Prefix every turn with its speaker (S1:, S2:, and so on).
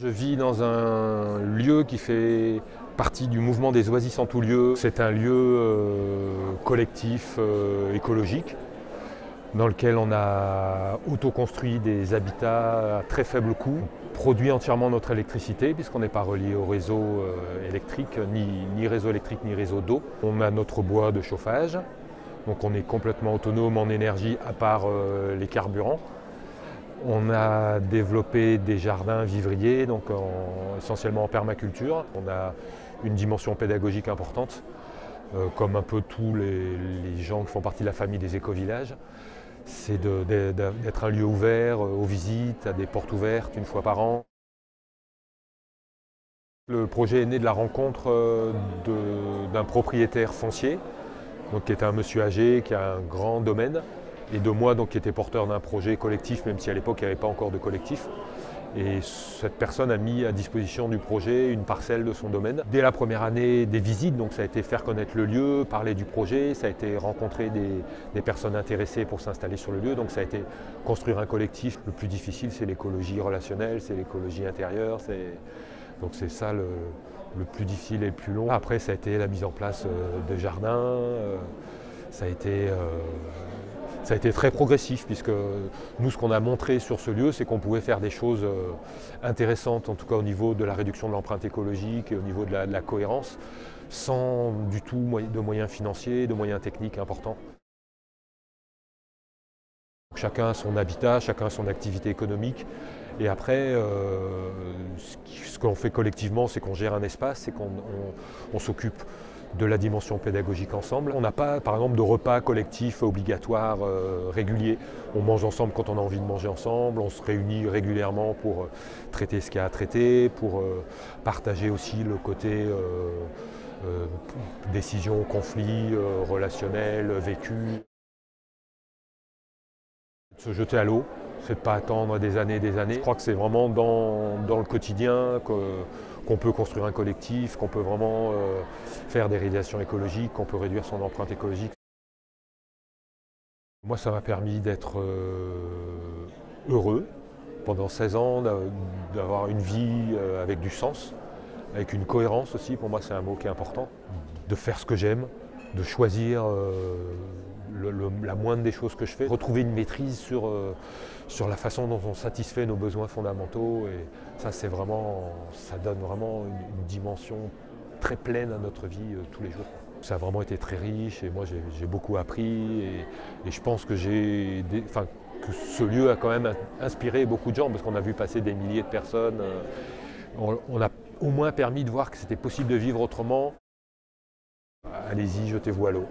S1: Je vis dans un lieu qui fait partie du mouvement des Oasis en tout lieu. C'est un lieu collectif écologique dans lequel on a autoconstruit des habitats à très faible coût, produit entièrement notre électricité puisqu'on n'est pas relié au réseau électrique, ni réseau électrique ni réseau d'eau. On a notre bois de chauffage, donc on est complètement autonome en énergie à part les carburants. On a développé des jardins vivriers, donc essentiellement en permaculture. On a une dimension pédagogique importante, comme un peu tous les gens qui font partie de la famille des éco-villages. C'est d'être un lieu ouvert aux visites, à des portes ouvertes une fois par an. Le projet est né de la rencontre d'un propriétaire foncier, donc qui était un monsieur âgé, qui a un grand domaine, et de moi donc, qui était porteur d'un projet collectif, même si à l'époque il n'y avait pas encore de collectif. Et cette personne a mis à disposition du projet une parcelle de son domaine. Dès la première année des visites, donc ça a été faire connaître le lieu, parler du projet, ça a été rencontrer des personnes intéressées pour s'installer sur le lieu, donc ça a été construire un collectif. Le plus difficile, c'est l'écologie relationnelle, c'est l'écologie intérieure, donc c'est ça le plus difficile et le plus long. Après, ça a été la mise en place de jardins, ça a été très progressif puisque nous, ce qu'on a montré sur ce lieu, c'est qu'on pouvait faire des choses intéressantes, en tout cas au niveau de la réduction de l'empreinte écologique et au niveau de la cohérence, sans du tout de moyens financiers, de moyens techniques importants. Chacun a son habitat, chacun a son activité économique. Et après, ce qu'on fait collectivement, c'est qu'on gère un espace, c'est qu'on s'occupe de la dimension pédagogique ensemble. On n'a pas, par exemple, de repas collectifs obligatoires réguliers. On mange ensemble quand on a envie de manger ensemble, on se réunit régulièrement pour traiter ce qu'il y a à traiter, pour partager aussi le côté décision, conflit, relationnel, vécu. Se jeter à l'eau, c'est de ne pas attendre des années et des années. Je crois que c'est vraiment dans le quotidien qu'on peut construire un collectif, qu'on peut vraiment faire des réalisations écologiques, qu'on peut réduire son empreinte écologique. Moi, ça m'a permis d'être heureux pendant 16 ans, d'avoir une vie avec du sens, avec une cohérence aussi. Pour moi, c'est un mot qui est important. De faire ce que j'aime, de choisir la moindre des choses que je fais, retrouver une maîtrise sur la façon dont on satisfait nos besoins fondamentaux, et ça ça donne vraiment une dimension très pleine à notre vie tous les jours. Ça a vraiment été très riche et moi j'ai beaucoup appris et je pense que que ce lieu a quand même inspiré beaucoup de gens parce qu'on a vu passer des milliers de personnes. On a au moins permis de voir que c'était possible de vivre autrement. Allez-y, jetez-vous à l'eau.